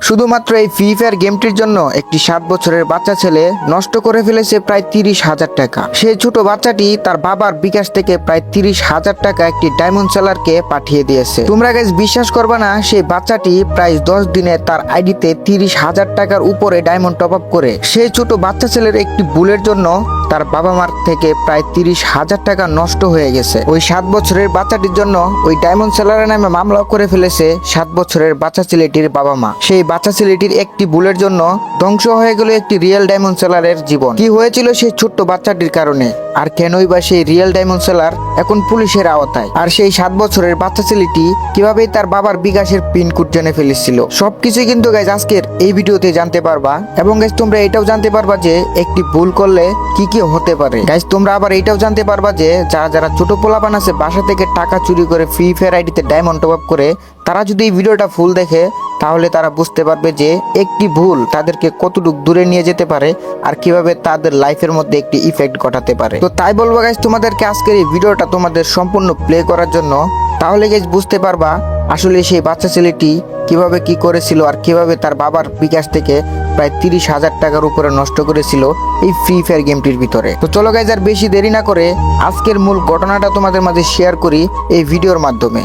শুধুমাত্র এই free fire গেমটির জন্য একটি 7 বছরের বাচ্চা ছেলে নষ্ট করে ফেলেছে প্রায় 30,000 টাকা। সেই ছোট বাচ্চাটি তার বাবার বিকাশ থেকে প্রায় 30,000 টাকা একটি ডায়মন্ড সেলারকে পাঠিয়ে দিয়েছে। তোমরা গাইস বিশ্বাস করবে না, সেই বাচ্চাটি প্রায় 10 দিনে তার আইডিতে 30,000 টাকার উপরে ডায়মন্ড টপ আপ করে। সেই ছোট বাচ্চা ছেলের একটি ভুলের জন্য তার বাবা মার থেকে প্রায় 30,000 টাকা নষ্ট হয়ে গেছে। ওই 7 বছরের বাচ্চাটির জন্য ওই ডায়মন্ড সেলারের নামে মামলা করে ফেলেছে 7 বছরের বাচ্চা ছেলেটির বাবা মা। সেই বাচ্চা ছেলেটির একটি ভুলের জন্য ধ্বংস হয়ে গেল একটি রিয়েল ডায়মন্ড সেলারের জীবন। কি হয়েছিল সেই ছোট্ট বাচ্চাটির কারণে, আর কেনই বা সেই রিয়েল ডায়মন্ড সেলার এখন পুলিশের আওতায়, আর সেই 7 বছরের বাচ্চা ছেলেটি কিভাবে তার বাবার বিকাশের পিন কোড জেনে ফেলেছিল, সবকিছু কিন্তু গাইজ আজকের এই ভিডিওতে জানতে পারবা। এবং গাইজ তোমরা এটাও জানতে পারবা যে একটি ভুল করলে কি কি হতে পারে। গাইজ তোমরা আবার এটাও জানতে পারবা যে যারা যারা ছোট পোলাপান আছে বাসা থেকে টাকা চুরি করে ফ্রি ফায়ার আইডিতে ডায়মন্ড টপ আপ করে, তারা যদি এই ভিডিওটা ফুল দেখে তাহলে তারা বুঝতে পারবে যে একটি ভুল তাদেরকে কতটুকু দূরে নিয়ে যেতে পারে আর কিভাবে তাদের লাইফের মধ্যে একটি ইফেক্ট ঘটাতে পারে। তো তাই বলবো গাইজ তোমাদেরকে আজকের এই ভিডিওটা তোমাদের সম্পূর্ণ প্লে করার জন্য, তাহলে গাইজ বুঝতে পারবা আসলে সেই বাচ্চা ছেলেটি কিভাবে কি করেছিল আর কিভাবে তার বাবার বিকাশ থেকে প্রায় 30,000 টাকার উপরে নষ্ট করেছিল এই ফ্রি ফায়ার গেমটির ভিতরে। তো চলো গাইজ আর বেশি দেরি না করে আজকের মূল ঘটনাটা তোমাদের মাঝে শেয়ার করি এই ভিডিওর মাধ্যমে।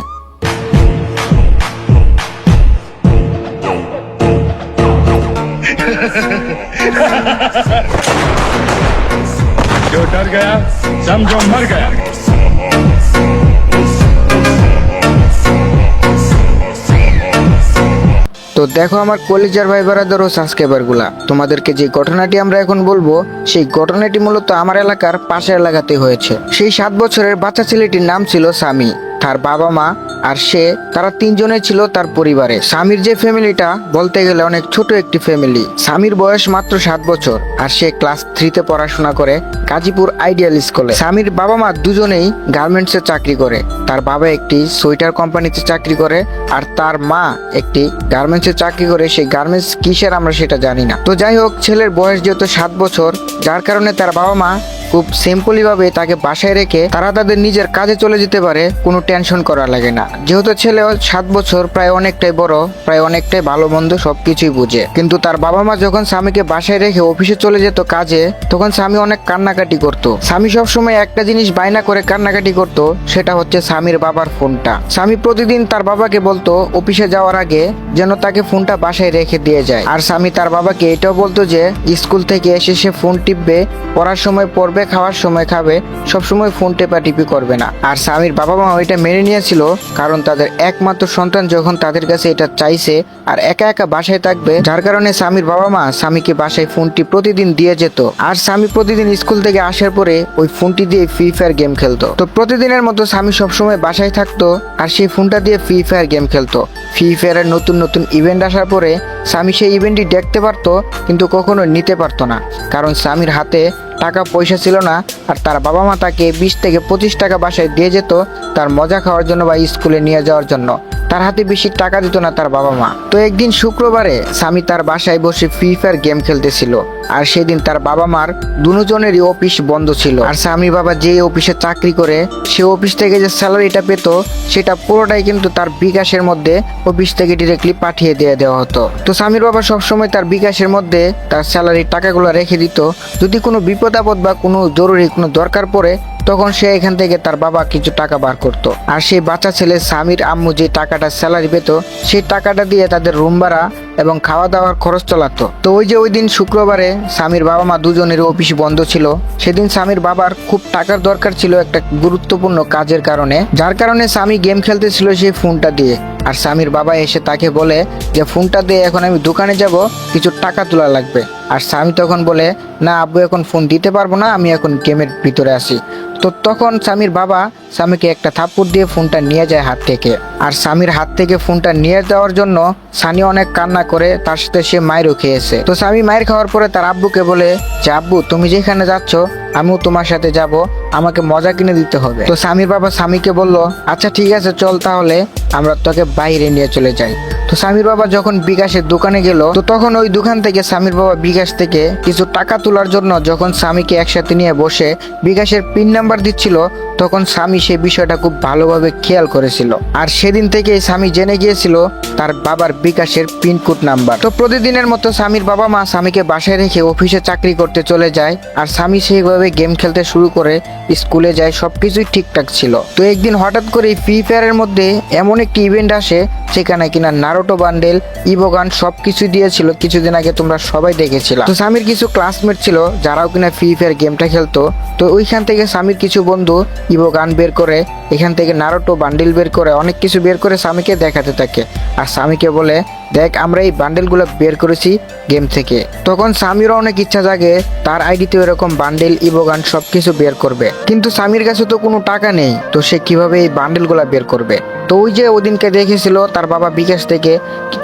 जो डर गया समझो मर गया। তো দেখো আমার কলেজের ভাই ব্রাদার ও সাবস্ক্রাইবার গুলা, তোমাদেরকে যে ঘটনাটি আমরা এখন বলবো সেই ঘটনাটি মূলত আমার এলাকার পাশের এলাকাতে হয়েছে। সেই 7 বছরের বাচ্চা ছেলেটির নাম ছিল সামি, তার বাবা মা আর সে, তারা 3 জনে ছিল তার পরিবারে। স্বামীর যে ফ্যামিলিটা বলতে গেলে অনেক ছোট একটি ফ্যামিলি। স্বামীর বয়স মাত্র 7 বছর আর সে ক্লাস 3-তে পড়াশোনা করে গাজীপুর আইডিয়াল স্কুলে। স্বামীর বাবা মা দুজনেই গার্মেন্টসে চাকরি করে। তার বাবা একটি সোয়েটার কোম্পানিতে চাকরি করে আর তার মা একটি গার্মেন্টসে চাকরি করে। সেই গার্মেন্টস কিসের আমরা সেটা জানি না। তো যাই হোক, ছেলের বয়স যেহেতু 7 বছর, যার কারণে তার বাবা মা খুব সিম্পলি ভাবে তাকে বাসায় রেখে তারা তাদের নিজের কাজে চলে যেতে পারে, কোনো টেনশন করা লাগে না। যেহেতু ছেলে 7 বছর, প্রায় অনেকটাই বড়, প্রায় অনেকটাই ভালো মন্দ সবকিছুই বুঝে। কিন্তু তার বাবা মা যখন স্বামীকে বাসায় রেখে অফিসে চলে যেত কাজে, তখন স্বামী অনেক কান্নাকাটি করতো। স্বামী সবসময় একটা জিনিস বায়না করে কান্নাকাটি করতো, সেটা হচ্ছে স্বামীর বাবার ফোনটা। স্বামী প্রতিদিন তার বাবাকে বলতো অফিসে যাওয়ার আগে যেন তাকে ফোনটা বাসায় রেখে দিয়ে যায়। আর স্বামী তার বাবাকে এটাও বলতো যে স্কুল থেকে এসে সে ফোন টিপবে, পড়ার সময় পড়বে, খাওয়ার সময় খাবে, সবসময় ফোন টেপাটিপি করবে না। আর স্বামীর বাবা মা এটা মেনে নিয়েছিল, কারণ তাদের একমাত্র সন্তান যখন তাদের কাছে এটা চাইছে আর একা একা বাসায় থাকবে, যার কারণে স্বামীর বাবা মা স্বামীকে বাসায় ফোনটি প্রতিদিন দিয়ে যেত। আর স্বামী প্রতিদিন স্কুল থেকে আসার পরে ওই ফোনটি দিয়ে ফ্রি ফায়ার গেম খেলতো। তো প্রতিদিনের মতো স্বামী সবসময় বাসায় থাকতো আর সেই ফোনটা দিয়ে ফ্রি ফায়ার গেম খেলতো। ফ্রি ফায়ারের নতুন নতুন ইভেন্ট আসার পরে স্বামী সেই ইভেন্টটি দেখতে পারতো, কিন্তু কখনো নিতে পারতো না, কারণ স্বামীর হাতে টাকা পয়সা ছিল না। আর তার বাবা মা তাকে 20 থেকে 25 টাকা বাসায় দিয়ে যেত তার মজা খাওয়ার জন্য বা স্কুলে নিয়ে যাওয়ার জন্য। তার হাতে বেশি টাকা দিত না তার বাবা মা। তো একদিন শুক্রবারে স্বামী তার বাসায় বসে ফ্রি ফায়ার গেম খেলতেছিল, আর সেদিন তার বাবা মার দুজনেরই অফিস বন্ধ ছিল। আর স্বামী বাবা যে অফিসে চাকরি করে, সে অফিস থেকে যে স্যালারিটা পেত সেটা পুরোটাই কিন্তু তার বিকাশের মধ্যে অফিস থেকে ডিরেক্টলি পাঠিয়ে দিয়ে দেওয়া হতো। তো স্বামীর বাবা সবসময় তার বিকাশের মধ্যে তার স্যালারির টাকাগুলো রেখে দিত, যদি কোনো বিপদ আপদ বা কোনো জরুরি কোনো দরকার পড়ে তখন সে এখান থেকে তার বাবা কিছু টাকা বার করতো। আর সেই বাচ্চা ছেলে স্বামীর আম্মু যে টাকাটা স্যালারি পেত, সেই টাকাটা দিয়ে তাদের রুম ভাড়া এবং খাওয়া দাওয়ার খরচ চালাতো। তো ওই দিন শুক্রবারে স্বামীর বাবা মা দুজনের অফিস বন্ধ ছিল। সেদিন স্বামীর বাবার খুব টাকার দরকার ছিল একটা গুরুত্বপূর্ণ কাজের কারণে, যার কারণে স্বামী গেম খেলতেছিল সেই ফোনটা দিয়ে। আর স্বামীর বাবা এসে তাকে বলে যে ফোনটা দিয়ে এখন আমি দোকানে যাব, কিছু টাকা তোলা লাগবে। আর স্বামী তখন বলে, না আব্বু এখন ফোন দিতে পারবো না, আমি এখন গেমের ভিতরে আছি। তো তখন স্বামীর বাবা স্বামীকে একটা থাপ্পড় দিয়ে ফোনটা নিয়ে যায় হাত থেকে। আর স্বামীর হাত থেকে ফোনটা নিয়ে যাওয়ার জন্য সানি অনেক কান্না করে, তার সাথে সে মায়েরও খেয়েছে। তো স্বামী মায়ের খাওয়ার পরে তার আব্বুকে বলে যে আব্বু তুমি যেখানে যাচ্ছ আমিও তোমার সাথে যাব, আমাকে মজা কিনে দিতে হবে। তো স্বামীর বাবা স্বামীকে বলল, আচ্ছা ঠিক আছে চল তাহলে আমরা তোকে বাইরে নিয়ে চলে যাই। তো স্বামীর বাবা যখন বিকাশের দোকানে গেল, তো তখন ওই দোকান থেকে স্বামীর বাবা বিকাশ থেকে কিছু টাকা তোলার জন্য যখন স্বামীকে একসাথে নিয়ে বসে বিকাশের পিন নাম্বার দিচ্ছিল, তখন স্বামী সেই বিষয়টা খুব ভালোভাবে খেয়াল করেছিল। আর সেদিন থেকে স্বামী জেনে গিয়েছিল তার বাবার বিকাশের পিনকোড নাম্বার। তো প্রতিদিনের মতো স্বামীর বাবা মা স্বামীকে বাসায় রেখে অফিসে চাকরি করতে চলে যায়, আর স্বামী সেইভাবে গেম খেলতে শুরু করে, স্কুলে যায়, সবকিছুই ঠিকঠাক ছিল। তো একদিন হঠাৎ করে ফ্রি ফায়ারের মধ্যে এমন একটি ইভেন্ট আসে, সেখানে কিনা নারুটো বান্ডেল, ইভোগান সবকিছু দিয়েছিল। কিছুদিন আগে তোমরা সবাই দেখেছিল। তো স্বামীর কিছু ক্লাসমেট ছিল যারাও কিনা ফ্রি ফায়ার গেমটা খেলতো। তো ওইখান থেকে স্বামীর কিছু বন্ধু ইভোগান বের করে, এখান থেকে নারুটো বান্ডেল বের করে, অনেক কিছু বের করে স্বামীকে দেখাতে থাকে। আর স্বামীকে বলে, দেখ আমরা এই বান্ডেলগুলো বের করেছি গেম থেকে। তখন স্বামীরও অনেক ইচ্ছা জাগে তার আইডিতে এরকম বান্ডেল, ইভোগান সবকিছু বের করবে, কিন্তু স্বামীর কাছে তো কোনো টাকা নেই। তো সে কিভাবে এই বান্ডেলগুলো বের করবে? তো ওই যে ওদিনকে দেখেছিল তার বাবা বিকাশ থেকে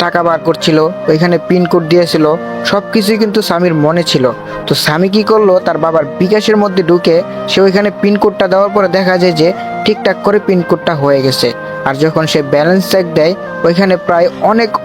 টাকা বার করছিল, ওইখানে পিনকোড দিয়েছিল, সবকিছুই কিন্তু স্বামীর মনে ছিল। তো স্বামী কি করলো, তার বাবার বিকাশের মধ্যে ঢুকে সে ওইখানে পিনকোডটা দেওয়ার পরে দেখা যায় যে ঠিকঠাক করে পিনকোডটা হয়ে গেছে। আর যখন সে ব্যালেন্স চেক দেয়, ওইখানে প্রায়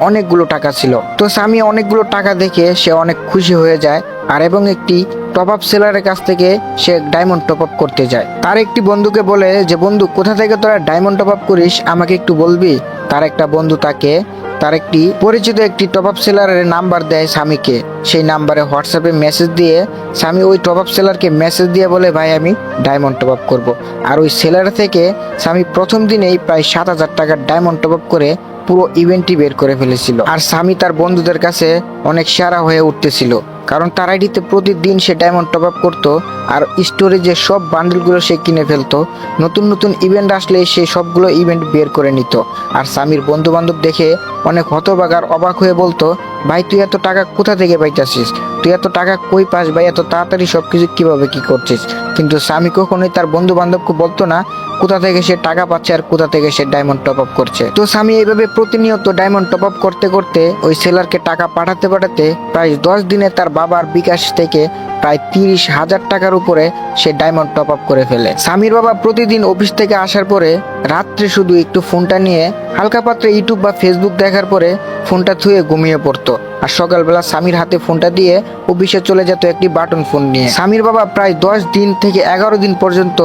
অনেকগুলো টাকা ছিল। তো স্বামী অনেকগুলো টাকা দেখে সে অনেক খুশি হয়ে যায়, আর এবং একটি টপ আপ সেলারের কাছ থেকে সে ডায়মন্ড টপ আপ করতে যায়। তার একটি বন্ধুকে বলে যে, বন্ধু কোথা থেকে তোরা ডায়মন্ড টপ আপ করিস আমাকে একটু বলবি? তার একটা বন্ধু তাকে তার একটি পরিচিত একটি টপ আপ সেলারের নাম্বার দেয় স্বামীকে। সেই নাম্বারে হোয়াটসঅ্যাপে মেসেজ দিয়ে স্বামী ওই টপ আপ সেলারকে মেসেজ দিয়ে বলে, ভাই আমি ডায়মন্ড টপ আপ করবো। আর ওই সেলার থেকে স্বামী প্রথম দিনেই প্রায় 7,000 টাকার ডায়মন্ড টপ আপ করে পুরো ইভেন্টটি বের করে ফেলেছিল। আর স্বামী তার বন্ধুদের কাছে অনেক সেরা হয়ে উঠতেছিল, কারণ তার আইডিতে প্রতিদিন সে ডায়মন্ড টপ আপ করতো, আর স্টোরেজে সব বান্ডেলগুলো সে কিনে ফেলতো। নতুন নতুন ইভেন্ট আসলে সে সবগুলো ইভেন্ট বের করে নিত। আর স্বামীর বন্ধু বান্ধব দেখে অনেক হতবাক অবাক হয়ে বলতো, ভাই তুই এত টাকা কোথা থেকে পাইতেছিস? তুই এত টাকা কই পাস ভাই? এত তাড়াতাড়ি সবকিছু কিভাবে কি করছিস? কিন্তু স্বামী কখনোই তার বন্ধু বান্ধবকে বলতো না কোথা থেকে সে টাকা পাচ্ছে আর কোথা থেকে সে ডায়মন্ড টপ আপ করছে। তো স্বামী এইভাবে প্রতিনিয়ত ডায়মন্ড টপ আপ করতে করতে ওই সেলারকে টাকা পাঠাতে পাঠাতে প্রায় 10 দিনে তার বাবার বিকাশ থেকে প্রায় 30,000 টাকার উপরে সে ডায়মন্ড টপ আপ করে ফেলে। স্বামীর বাবা প্রতিদিন অফিস থেকে আসার পরে রাত্রে শুধু একটু ফোনটা নিয়ে হালকা পাত্রে ইউটিউব বা ফেসবুক দেখার পরে ফোনটা থুয়ে ঘুমিয়ে পড়তো। আর সকালবেলা স্বামীর হাতে ফোনটা দিয়ে অফিসে চলে যেত একটি বাটন ফোন নিয়ে। স্বামীর বাবা প্রায় 10 দিন থেকে 11 দিন পর্যন্ত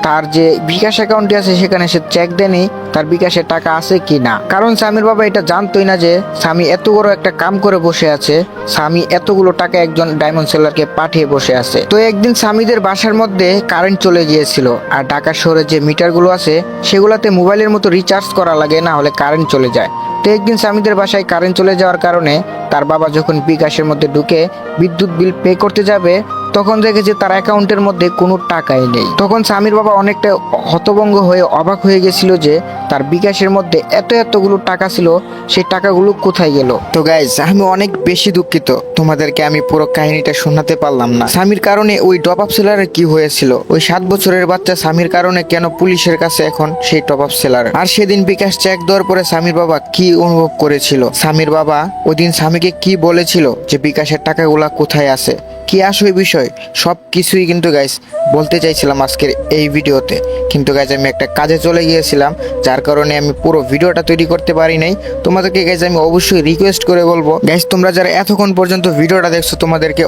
তার যে বিকাশ অ্যাকাউন্টে আছে সেখানে সে চেক দেয়নি তার বিকাশে টাকা আছে কি না, কারণ স্বামীর বাবা এটা জানতোই না যে স্বামী এত বড় একটা কাম করে বসে আছে, স্বামী এতগুলো টাকা একজন ডায়মন্ড সেলারকে পাঠিয়ে বসে আছে। তো একদিন স্বামীদের বাসার মধ্যে কারেন্ট চলে গিয়েছিল, আর ঢাকা শহরে যে মিটারগুলো আছে সেগুলোতে মোবাইলের মতো রিচার্জ করা লাগে, না হলে কারেন্ট চলে যায়। তো একদিন স্বামীদের বাসায় কারেন্ট চলে যাওয়ার কারণে তার বাবা যখন বিকাশের মধ্যে ঢুকে বিদ্যুৎ বিল পে করতে যাবে, তখন দেখে যে তার অ্যাকাউন্টের মধ্যে কোনো টাকাই নেই। তখন স্বামীর বাবা অনেকটা হতভম্ব হয়ে অবাক হয়ে গেছিল যে তার বিকাশের মধ্যে এতগুলো টাকা ছিল, সেই টাকাগুলো কোথায় গেল। তো গাইজ আমি অনেক বেশি দুঃখিত, তোমাদেরকে আমি পুরো কাহিনীটা শোনাতে পারলাম না। স্বামীর কারণে ওই টপ আপ সেলারের কি হয়েছিল, ওই 7 বছরের বাচ্চা স্বামীর কারণে কেন পুলিশের কাছে এখন সেই টপ আপ সেলার। আর সেদিন বিকাশ চেক দেওয়ার পরে স্বামীর বাবা কি অনুভব করেছিল, স্বামীর বাবা ওই দিন স্বামীকে কি বলেছিল যে বিকাশের টাকাগুলা কোথায় আছে, কি আসলে বিষয়, সব কিছুই কিন্তু গাইস বলতে চাইছিলাম আজকের এই ভিডিওতে। কিন্তু গাইজ আমি একটা কাজে চলে গিয়েছিলাম, যার কারণে আমি পুরো ভিডিওটা তৈরি করতে পারি নাই। তোমাদেরকে গাইজ আমি অবশ্যই রিকোয়েস্ট করে বলবো, গাইজ তোমরা যারা এতক্ষণ পর্যন্ত ভিডিওটা দেখছো তোমাদেরকে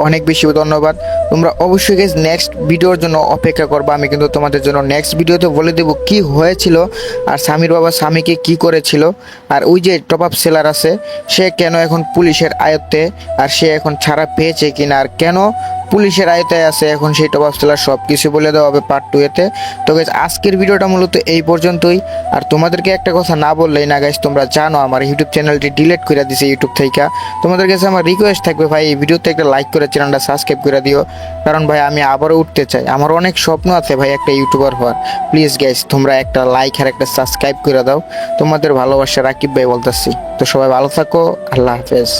অনেক বেশি ধন্যবাদ। তোমরা অবশ্যই গাইজ নেক্সট ভিডিওর জন্য অপেক্ষা করবা। আমি কিন্তু তোমাদের জন্য নেক্সট ভিডিওতে বলে দেবো কি হয়েছিল, আর স্বামীর বাবা স্বামীকে কি করেছিল, আর ওই যে টপ আপ সেলার আছে সে কেন এখন পুলিশের আয়ত্তে, আর সে এখন ছাড়া পেয়েছে কিনা, আর কেন পুলিশের আয়তায় আছে এখন সেই টপ আপ সেলার, সব কিছু বলে দেওয়া হবে পার্ট 2 এতে। তো গাইজ আজকের ভিডিওটা মূলত এই পর্যন্তই। আর তোমাদেরকে একটা কথা না বললেই না গাইজ, তোমরা জানো আমার ইউটিউব চ্যানেলটি ডিলিট করে দিছে ইউটিউব থেকে। তোমাদের কাছে আমার রিকোয়েস্ট থাকবে ভাই এই ভিডিওতে একটা লাইক করে চ্যানেলটা সাবস্ক্রাইব করে দিও, কারণ ভাই আমি আবারও উঠতে চাই, আমার অনেক স্বপ্ন আছে ভাই একটা ইউটিউবার হওয়ার। প্লিজ গাইজ তোমরা একটা লাইক আর একটা সাবস্ক্রাইব করে দাও। তোমাদের ভালোবাসা রাকিব ভাই বলতেছি। তো সবাই ভালো থাকো, আল্লাহ হাফেজ।